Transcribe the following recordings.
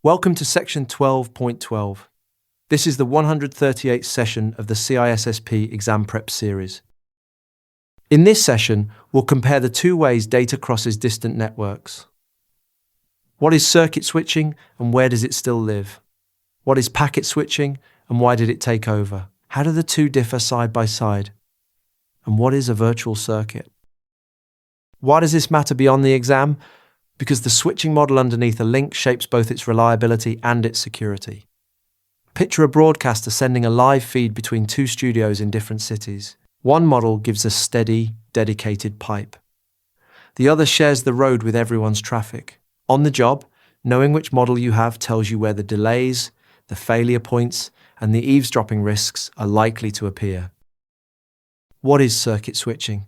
Welcome to section 12.12. This is the 138th session of the CISSP exam prep series. In this session, we'll compare the two ways data crosses distant networks. What is circuit switching and where does it still live? What is packet switching and why did it take over? How do the two differ side by side? And what is a virtual circuit? Why does this matter beyond the exam? Because the switching model underneath a link shapes both its reliability and its security. Picture a broadcaster sending a live feed between two studios in different cities. One model gives a steady, dedicated pipe. The other shares the road with everyone's traffic. On the job, knowing which model you have tells you where the delays, the failure points, and the eavesdropping risks are likely to appear. What is circuit switching?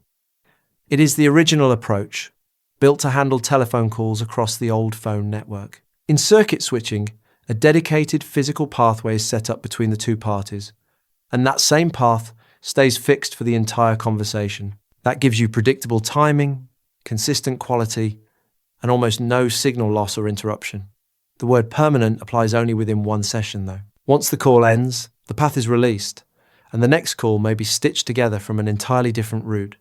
It is the original approach, built to handle telephone calls across the old phone network. In circuit switching, a dedicated physical pathway is set up between the two parties, and that same path stays fixed for the entire conversation. That gives you predictable timing, consistent quality, and almost no signal loss or interruption. The word permanent applies only within one session though. Once the call ends, the path is released, and the next call may be stitched together from an entirely different route.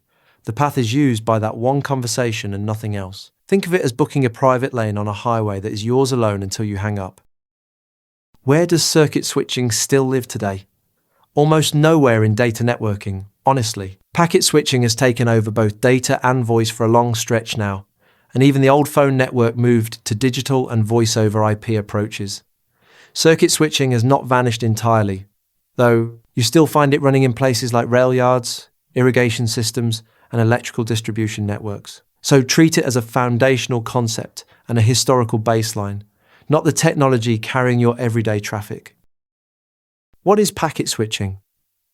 The path is used by that one conversation and nothing else. Think of it as booking a private lane on a highway that is yours alone until you hang up. Where does circuit switching still live today? Almost nowhere in data networking, honestly. Packet switching has taken over both data and voice for a long stretch now, and even the old phone network moved to digital and voice over IP approaches. Circuit switching has not vanished entirely, though you still find it running in places like rail yards, irrigation systems, and electrical distribution networks. So treat it as a foundational concept and a historical baseline, not the technology carrying your everyday traffic. What is packet switching?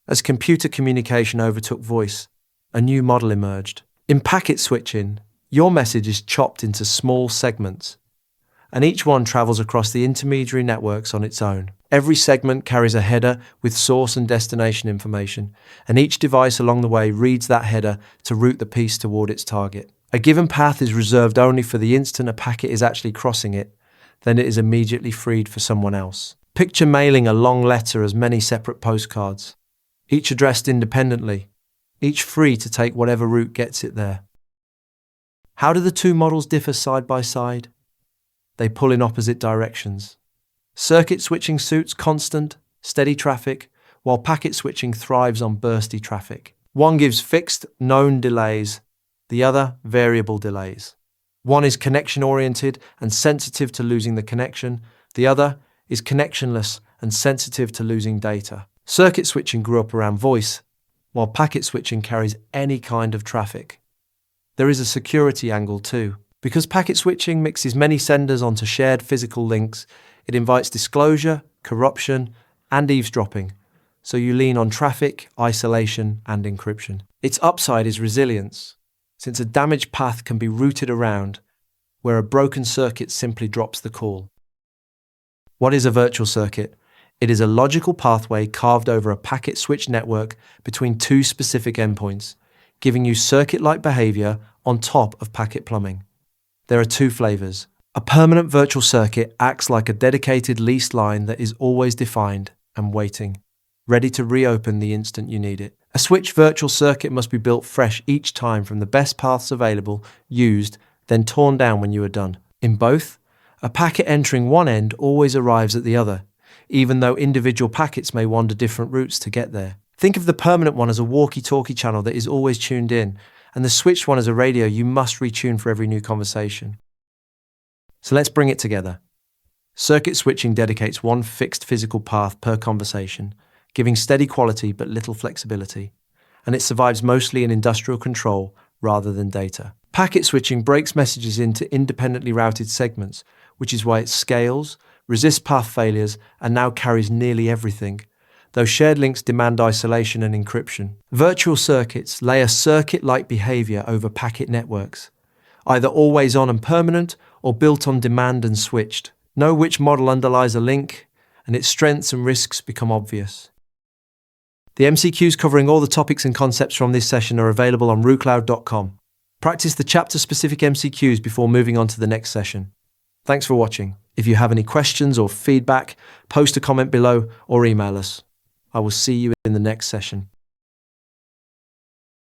As computer communication overtook voice, a new model emerged. In packet switching, your message is chopped into small segments, and each one travels across the intermediary networks on its own. Every segment carries a header with source and destination information, and each device along the way reads that header to route the piece toward its target. A given path is reserved only for the instant a packet is actually crossing it, then it is immediately freed for someone else. Picture mailing a long letter as many separate postcards, each addressed independently, each free to take whatever route gets it there. How do the two models differ side by side? They pull in opposite directions. Circuit switching suits constant, steady traffic, while packet switching thrives on bursty traffic. One gives fixed, known delays, the other variable delays. One is connection-oriented and sensitive to losing the connection, the other is connectionless and sensitive to losing data. Circuit switching grew up around voice, while packet switching carries any kind of traffic. There is a security angle too. Because packet switching mixes many senders onto shared physical links, it invites disclosure, corruption, and eavesdropping, so you lean on traffic, isolation, and encryption. Its upside is resilience, since a damaged path can be routed around, where a broken circuit simply drops the call. What is a virtual circuit? It is a logical pathway carved over a packet switch network between two specific endpoints, giving you circuit-like behavior on top of packet plumbing. There are two flavors. A permanent virtual circuit acts like a dedicated leased line that is always defined and waiting, ready to reopen the instant you need it. A switch virtual circuit must be built fresh each time from the best paths available, used, then torn down when you are done. In both, a packet entering one end always arrives at the other, even though individual packets may wander different routes to get there. Think of the permanent one as a walkie-talkie channel that is always tuned in, and the switched one as a radio you must retune for every new conversation. So let's bring it together. Circuit switching dedicates one fixed physical path per conversation, giving steady quality but little flexibility, and it survives mostly in industrial control rather than data. Packet switching breaks messages into independently routed segments, which is why it scales, resists path failures, and now carries nearly everything, though shared links demand isolation and encryption. Virtual circuits lay a circuit-like behavior over packet networks, either always on and permanent or built on demand and switched. Know which model underlies a link, and its strengths and risks become obvious. The MCQs covering all the topics and concepts from this session are available on RooCloud.com. Practice the chapter-specific MCQs before moving on to the next session. Thanks for watching. If you have any questions or feedback, post a comment below or email us. I will see you in the next session.